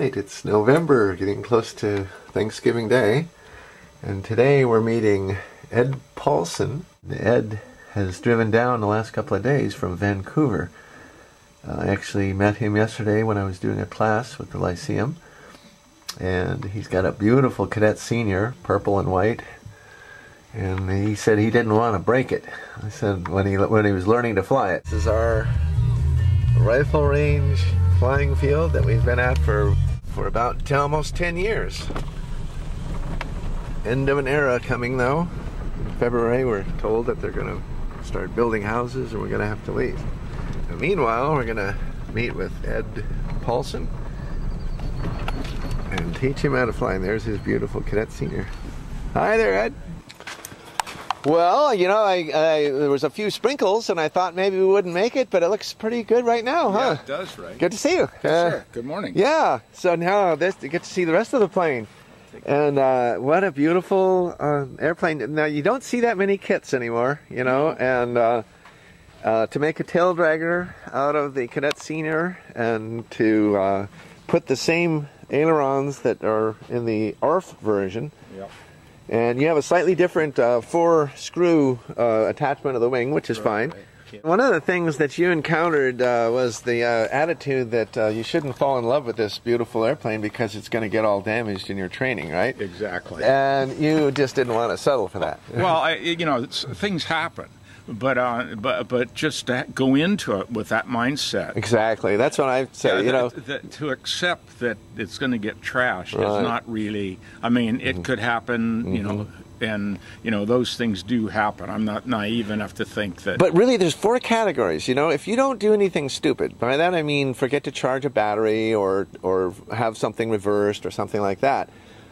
right, it's November, getting close to Thanksgiving Day, and today we're meeting Ed Paulsen. Ed has driven down the last couple of days from Vancouver. I actually met him yesterday when I was doing a class with the Lyceum, and he's got a beautiful Kadet Senior, purple and white, and he said he didn't want to break it. I said when he was learning to fly it. This is our rifle range flying field that we've been at for about almost 10 years. End of an era coming though. In February we're told that they're going to start building houses and we're going to have to leave. And meanwhile we're going to meet with Ed Paulsen and teach him how to fly. And there's his beautiful Kadet Senior. Hi there, Ed. Well, you know, there was a few sprinkles, and I thought maybe we wouldn't make it, but it looks pretty good right now, huh? Yeah, it does, right? Good to see you. Yes, sir. Good morning. Yeah, so now you get to see the rest of the plane. And what a beautiful airplane. Now, you don't see that many kits anymore, you know, and to make a tail dragger out of the Kadet Senior and to put the same ailerons that are in the ARF version. Yep. And you have a slightly different 4-screw attachment of the wing, which is fine. Right. One of the things that you encountered was the attitude that you shouldn't fall in love with this beautiful airplane because it's going to get all damaged in your training, right? Exactly. And you just didn't want to settle for that. Well, you know, things happen. But just to go into it with that mindset. Exactly. That's what I say. Yeah, you know, to accept that it's going to get trashed is not really. I mean, it could happen. You know, and you know those things do happen. I'm not naive enough to think that. But really, there's 4 categories. You know, if you don't do anything stupid, by that I mean forget to charge a battery or have something reversed or something like that,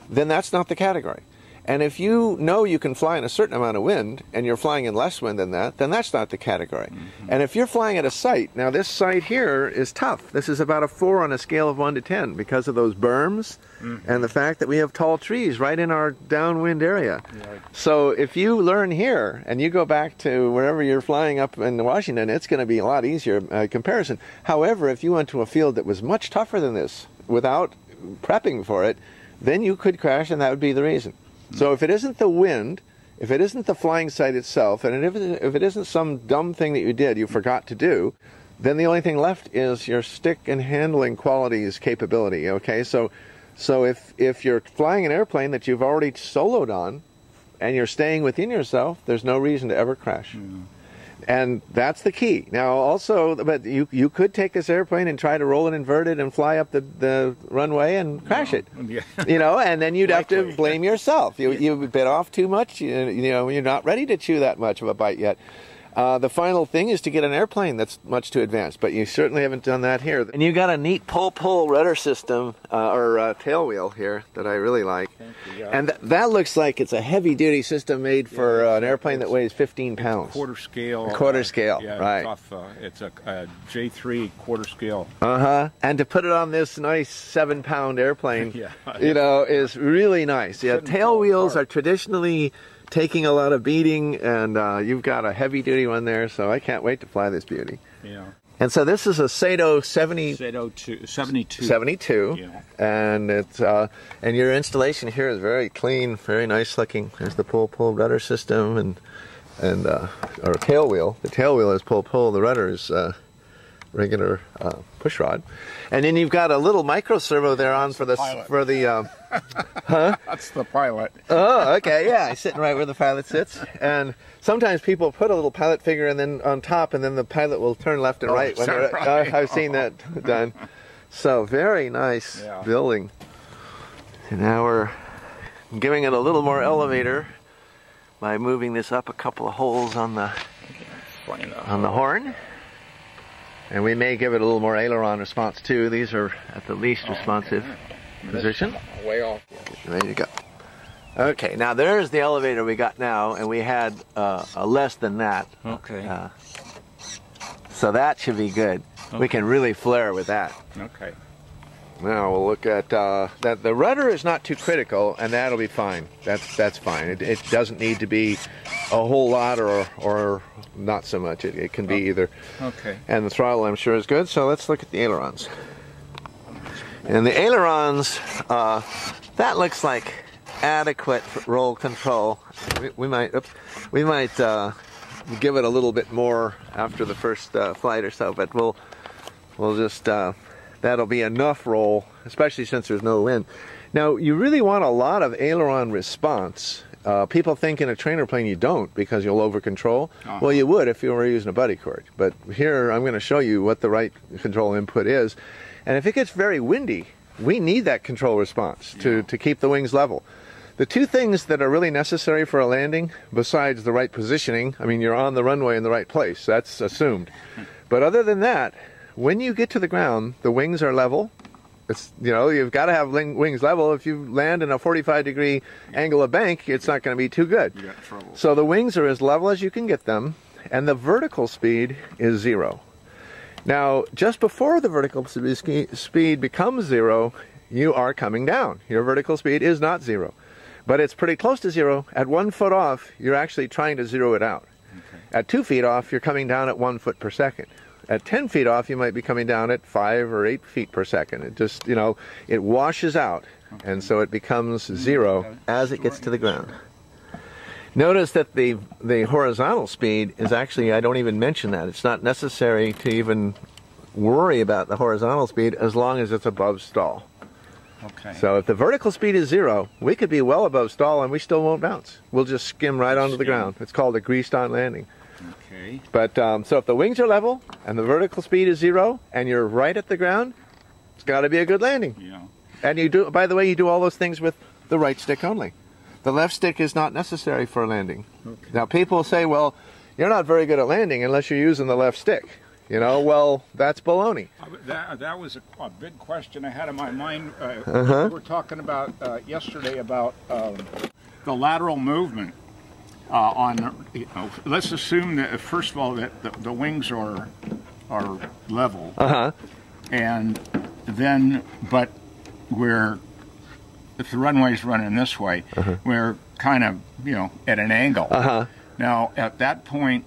then that's not the category. And if you know you can fly in a certain amount of wind, and you're flying in less wind than that, then that's not the category. And if you're flying at a site, now this site here is tough. This is about a 4 on a scale of 1 to 10 because of those berms and the fact that we have tall trees right in our downwind area. Right. So if you learn here, and you go back to wherever you're flying up in Washington, it's going to be a lot easier comparison. However, if you went to a field that was much tougher than this, without prepping for it, then you could crash, and that would be the reason. So if it isn't the wind, if it isn't the flying site itself, and if it isn't some dumb thing that you forgot to do, then the only thing left is your stick and handling qualities capability, okay? So if you're flying an airplane that you've already soloed on, and you're staying within yourself, there's no reason to ever crash. And that's the key. Now also, but you could take this airplane and try to roll it inverted and fly up the runway and crash it. Yeah. You know, and then you'd have to blame yourself. You bit off too much. You know, you're not ready to chew that much of a bite yet. The final thing is to get an airplane that's much too advanced, but you certainly haven't done that here. And you got a neat pull rudder system, or tail wheel here that I really like. And that looks like it's a heavy-duty system made for an airplane that weighs 15 pounds. Quarter scale. Quarter scale, yeah, right. It's a J3 quarter scale. And to put it on this nice 7-pound airplane, you know, is really nice. Yeah, tail wheels are traditionally taking a lot of beating, and you've got a heavy-duty one there, so I can't wait to fly this beauty. Yeah. And so this is a Sato 72. 72. Yeah. And it's and your installation here is very clean, very nice looking. There's the pull rudder system and or tail wheel. The tail wheel is pull. The rudder is regular push rod. And then you've got a little micro servo there on for the huh? That's the pilot. Oh, okay, yeah, he's sitting right where the pilot sits. And sometimes people put a little pilot figure and then on top, and then the pilot will turn left and right. When right. I've seen that done. So very nice building. And now we're giving it a little more elevator by moving this up a couple of holes on the horn. And we may give it a little more aileron response too. These are at the least responsive position. Way off. Ready to go. Okay, now there's the elevator we got now, and we had a less than that. Okay. So that should be good. Okay. We can really flare with that. Okay. Now we'll look at that. The rudder is not too critical, and that'll be fine. That's fine. It doesn't need to be a whole lot or not so much. It can be either. Okay. And the throttle, I'm sure, is good. So let's look at the ailerons. And the ailerons, that looks like adequate roll control. We might give it a little bit more after the first flight or so, but we'll just that'll be enough roll, especially since there's no wind. Now, you really want a lot of aileron response. People think in a trainer plane you don't because you'll over control. Well, you would if you were using a buddy cord. But here I'm going to show you what the right control input is. And if it gets very windy, we need that control response to keep the wings level. The two things that are really necessary for a landing, besides the right positioning, I mean, you're on the runway in the right place, that's assumed. But other than that, when you get to the ground, the wings are level. It's, you know, you've got to have wings level. If you land in a 45-degree angle of bank, it's not going to be too good. You got trouble. So the wings are as level as you can get them, and the vertical speed is 0. Now, just before the vertical speed becomes 0, you are coming down. Your vertical speed is not 0. But it's pretty close to 0. At 1 foot off, you're actually trying to zero it out. Okay. At 2 feet off, you're coming down at 1 foot per second. At 10 feet off, you might be coming down at 5 or 8 feet per second. It just, you know, it washes out, and so it becomes 0 as it gets to the ground. Notice that the horizontal speed is actually, I don't even mention that. It's not necessary to even worry about the horizontal speed as long as it's above stall. Okay. So if the vertical speed is 0, we could be well above stall and we still won't bounce. We'll just skim right onto the ground. It's called a greased-on landing. Okay. But so if the wings are level and the vertical speed is 0 and you're right at the ground, it's got to be a good landing. Yeah. And you do, by the way, you do all those things with the right stick only. The left stick is not necessary for landing. Okay. Now people say, well, you're not very good at landing unless you're using the left stick. You know, well, that's baloney. That was a big question I had in my mind. We were talking about yesterday about the lateral movement. You know, let's assume that first of all that the wings are level, and then but if the runway's running this way, we're kind of, you know, at an angle. Now at that point,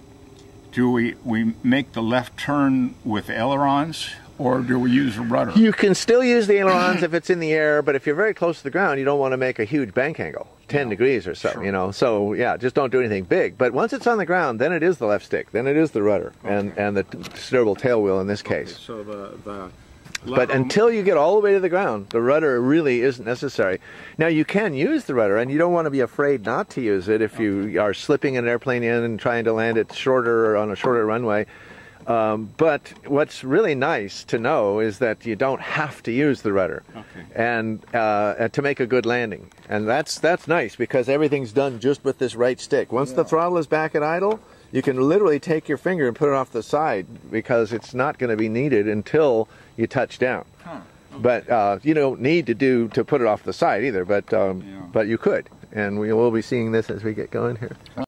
do we make the left turn with ailerons, or do we use a rudder? You can still use the ailerons if it's in the air, but if you're very close to the ground, you don't want to make a huge bank angle, 10 degrees or so, you know. So yeah, just don't do anything big. But once it's on the ground, then it is the left stick, then it is the rudder, and the steerable tail wheel in this case. So the but until you get all the way to the ground, the rudder really isn't necessary. Now you can use the rudder, and you don't want to be afraid not to use it if you are slipping an airplane in and trying to land it shorter or on a shorter runway. But what's really nice to know is that you don't have to use the rudder, and to make a good landing. And that's nice because everything's done just with this right stick. Once the throttle is back at idle, you can literally take your finger and put it off the side because it's not going to be needed until you touch down. But you don't need to put it off the side either. But you could, and we will be seeing this as we get going here.